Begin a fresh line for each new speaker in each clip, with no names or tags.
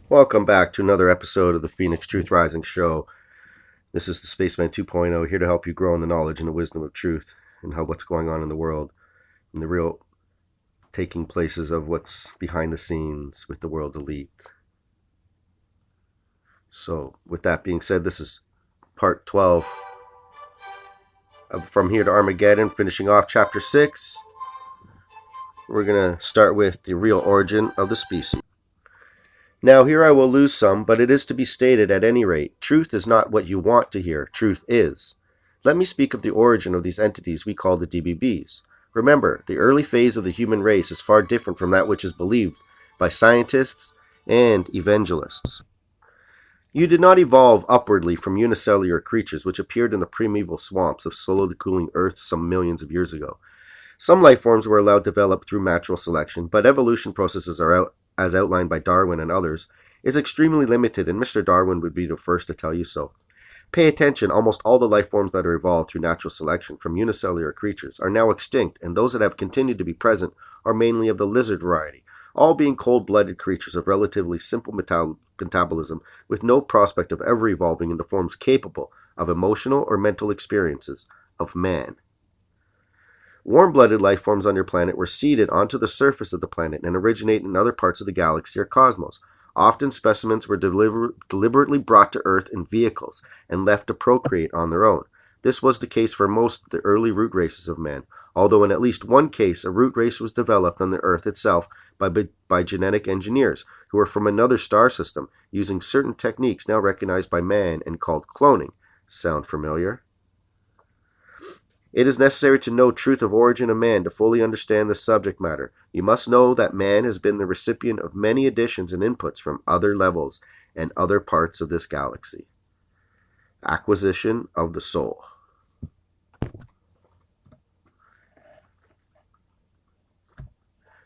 Welcome back to another episode of the Phoenix Truth Rising Show. This is the Spaceman 2.0, here to help you grow in the knowledge and the wisdom of truth and how what's going on in the world and the real taking places of what's behind the scenes with the world's elite. So, with that being said, this is part 12 of From Here to Armageddon, finishing off chapter 6. We're going to start with the real origin of the species. Now here I will lose some, but it is to be stated at any rate, truth is not what you want to hear, truth is. Let me speak of the origin of these entities we call the DBBs. Remember, the early phase of the human race is far different from that which is believed by scientists and evangelists. You did not evolve upwardly from unicellular creatures which appeared in the primeval swamps of slowly cooling Earth some millions of years ago. Some life forms were allowed to develop through natural selection, but evolution processes as outlined by Darwin and others, is extremely limited, and Mr. Darwin would be the first to tell you so. Pay attention, almost all the life forms that are evolved through natural selection from unicellular creatures are now extinct, and those that have continued to be present are mainly of the lizard variety, all being cold-blooded creatures of relatively simple metabolism with no prospect of ever evolving into forms capable of emotional or mental experiences of man. Warm-blooded life forms on your planet were seeded onto the surface of the planet and originate in other parts of the galaxy or cosmos. Often specimens were deliberately brought to Earth in vehicles and left to procreate on their own. This was the case for most of the early root races of man, although in at least one case a root race was developed on the Earth itself by genetic engineers who were from another star system, using certain techniques now recognized by man and called cloning. Sound familiar? It is necessary to know truth of origin of man to fully understand the subject matter. You must know that man has been the recipient of many additions and inputs from other levels and other parts of this galaxy. Acquisition of the soul.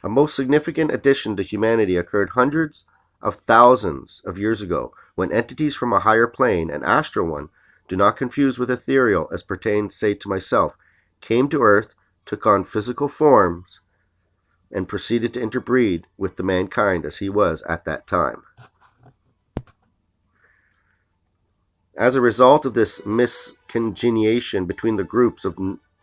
A most significant addition to humanity occurred hundreds of thousands of years ago, when entities from a higher plane, an astral one, do not confuse with ethereal, as pertains, say, to myself, came to Earth, took on physical forms, and proceeded to interbreed with the mankind as he was at that time. As a result of this miscongeniation between the groups,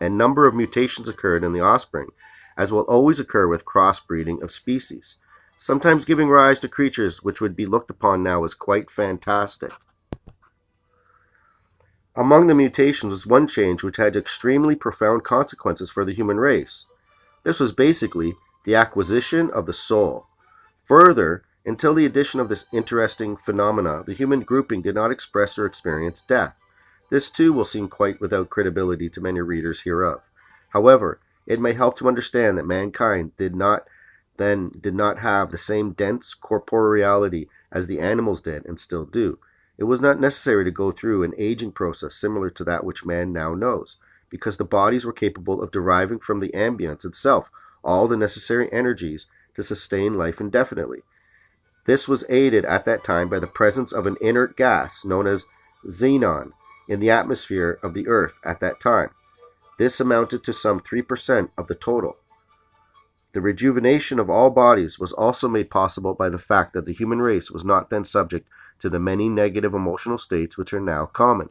a number of mutations occurred in the offspring, as will always occur with crossbreeding of species, sometimes giving rise to creatures which would be looked upon now as quite fantastic. Among the mutations was one change which had extremely profound consequences for the human race. This was basically the acquisition of the soul. Further, until the addition of this interesting phenomena, the human grouping did not express or experience death. This too will seem quite without credibility to many readers hereof. However, it may help to understand that mankind did not have the same dense corporeality as the animals did and still do. It was not necessary to go through an aging process similar to that which man now knows, because the bodies were capable of deriving from the ambience itself all the necessary energies to sustain life indefinitely. This was aided at that time by the presence of an inert gas known as xenon in the atmosphere of the Earth at that time. This amounted to some 3% of the total. The rejuvenation of all bodies was also made possible by the fact that the human race was not then subject to the many negative emotional states which are now common.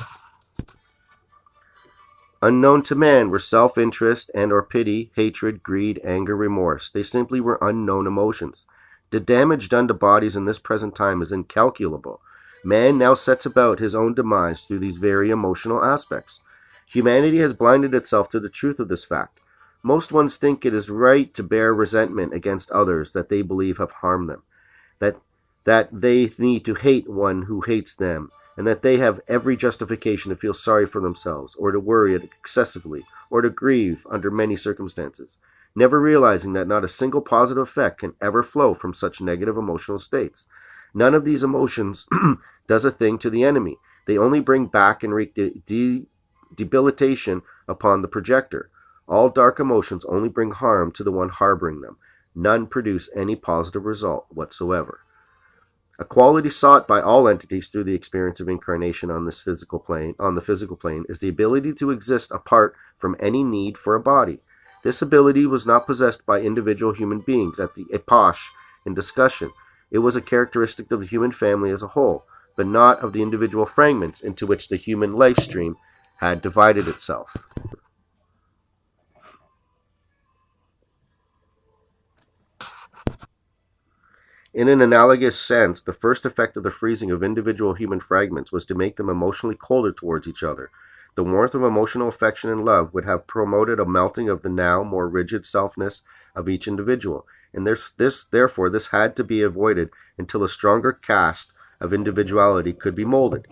Unknown to man were self-interest and or pity, hatred, greed, anger, remorse. They simply were unknown emotions. The damage done to bodies in this present time is incalculable. Man now sets about his own demise through these very emotional aspects. Humanity has blinded itself to the truth of this fact. Most ones think it is right to bear resentment against others that they believe have harmed them, that they need to hate one who hates them, and that they have every justification to feel sorry for themselves, or to worry excessively, or to grieve under many circumstances, never realizing that not a single positive effect can ever flow from such negative emotional states. None of these emotions does a thing to the enemy. They only bring back and wreak debilitation upon the projector. All dark emotions only bring harm to the one harboring them. None produce any positive result whatsoever. A quality sought by all entities through the experience of incarnation on the physical plane is the ability to exist apart from any need for a body. This ability was not possessed by individual human beings at the epoch in discussion. It was a characteristic of the human family as a whole, but not of the individual fragments into which the human life stream had divided itself. In an analogous sense, the first effect of the freezing of individual human fragments was to make them emotionally colder towards each other. The warmth of emotional affection and love would have promoted a melting of the now more rigid selfness of each individual, and therefore this had to be avoided until a stronger cast of individuality could be molded.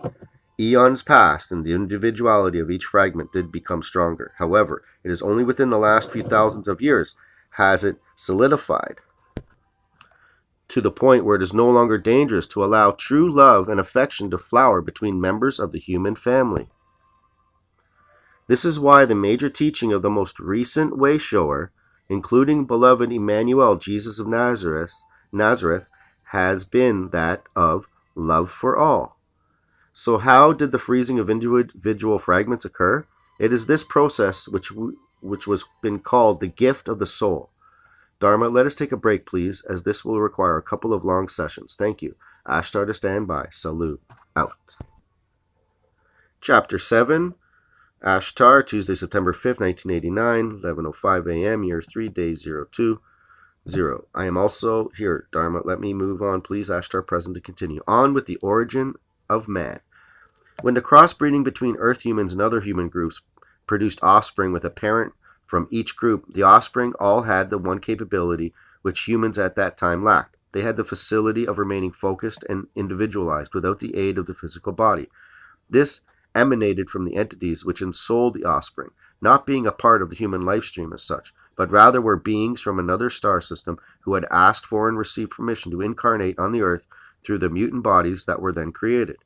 Eons passed, and the individuality of each fragment did become stronger. However, it is only within the last few thousands of years has it solidified to the point where it is no longer dangerous to allow true love and affection to flower between members of the human family. This is why the major teaching of the most recent way-shower, including beloved Emmanuel, Jesus of Nazareth, has been that of love for all. So how did the freezing of individual fragments occur? It is this process which was been called the gift of the soul. Dharma, let us take a break, please, as this will require a couple of long sessions. Thank you. Ashtar to stand by. Salute. Out. Chapter 7, Ashtar, Tuesday, September 5th, 1989, 11:05 a.m., year 3, day 020. I am also here. Dharma, let me move on, please. Ashtar, present to continue. On with the origin of man. When the crossbreeding between Earth humans and other human groups produced offspring with a parent from each group, the offspring all had the one capability which humans at that time lacked. They had the facility of remaining focused and individualized without the aid of the physical body. This emanated from the entities which ensouled the offspring, not being a part of the human life stream as such, but rather were beings from another star system who had asked for and received permission to incarnate on the earth through the mutant bodies that were then created.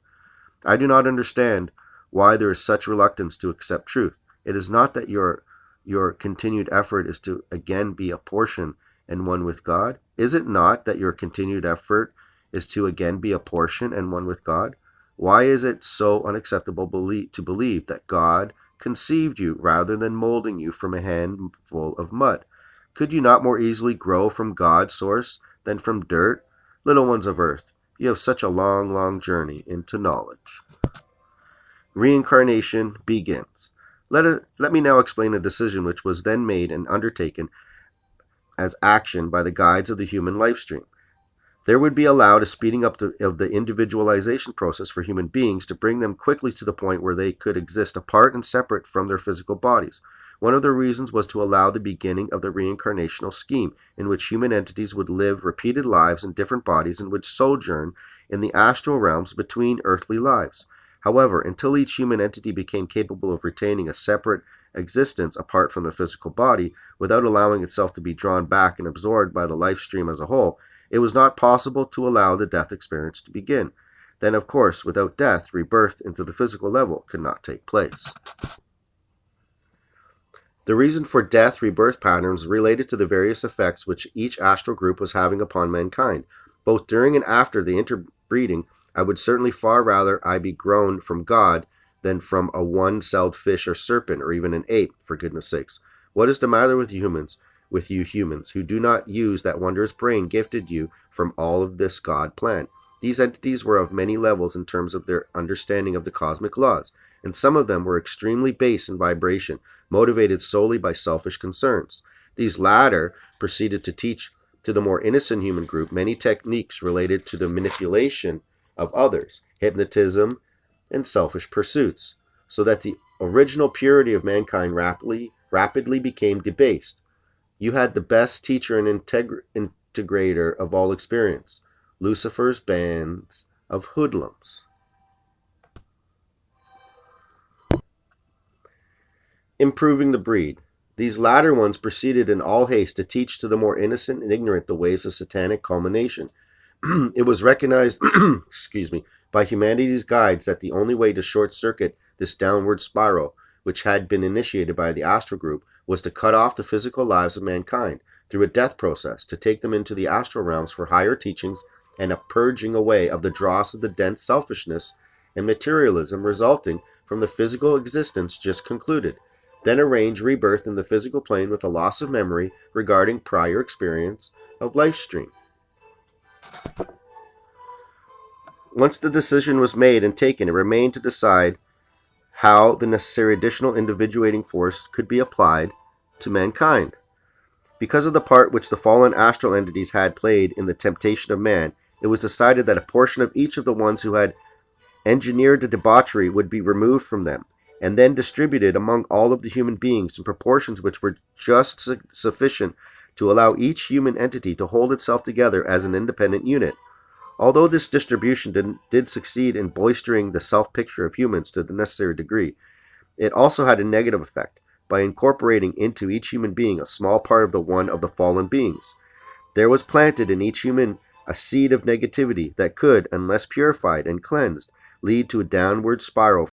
I do not understand why there is such reluctance to accept truth. It is not that your continued effort is to again be a portion and one with God? Is it not that your continued effort is to again be a portion and one with God? Why is it so unacceptable to believe that God conceived you rather than molding you from a handful of mud? Could you not more easily grow from God's source than from dirt? Little ones of earth, you have such a long, long journey into knowledge. Reincarnation begins. Let me now explain a decision which was then made and undertaken as action by the guides of the human life stream. There would be allowed a speeding up of the individualization process for human beings to bring them quickly to the point where they could exist apart and separate from their physical bodies. One of the reasons was to allow the beginning of the reincarnational scheme, in which human entities would live repeated lives in different bodies and would sojourn in the astral realms between earthly lives. However, until each human entity became capable of retaining a separate existence apart from the physical body, without allowing itself to be drawn back and absorbed by the life stream as a whole, it was not possible to allow the death experience to begin. Then, of course, without death, rebirth into the physical level could not take place. The reason for death rebirth patterns related to the various effects which each astral group was having upon mankind. Both during and after the interbreeding, I would certainly far rather I be grown from God than from a one-celled fish or serpent or even an ape, for goodness sakes. What is the matter with you humans, who do not use that wondrous brain gifted you from all of this God plan? These entities were of many levels in terms of their understanding of the cosmic laws, and some of them were extremely base in vibration, motivated solely by selfish concerns. These latter proceeded to teach to the more innocent human group many techniques related to the manipulation of others, hypnotism, and selfish pursuits, so that the original purity of mankind rapidly became debased. You had the best teacher and integrator of all experience, Lucifer's bands of hoodlums. Improving the breed. These latter ones proceeded in all haste to teach to the more innocent and ignorant the ways of satanic culmination. It was recognized by humanity's guides that the only way to short-circuit this downward spiral, which had been initiated by the astral group, was to cut off the physical lives of mankind through a death process, to take them into the astral realms for higher teachings and a purging away of the dross of the dense selfishness and materialism resulting from the physical existence just concluded, then arrange rebirth in the physical plane with a loss of memory regarding prior experience of life stream. Once the decision was made and taken, it remained to decide how the necessary additional individuating force could be applied to mankind. Because of the part which the fallen astral entities had played in the temptation of man, it was decided that a portion of each of the ones who had engineered the debauchery would be removed from them, and then distributed among all of the human beings in proportions which were just sufficient to allow each human entity to hold itself together as an independent unit. Although this distribution did succeed in bolstering the self-picture of humans to the necessary degree, it also had a negative effect by incorporating into each human being a small part of the one of the fallen beings. There was planted in each human a seed of negativity that could, unless purified and cleansed, lead to a downward spiral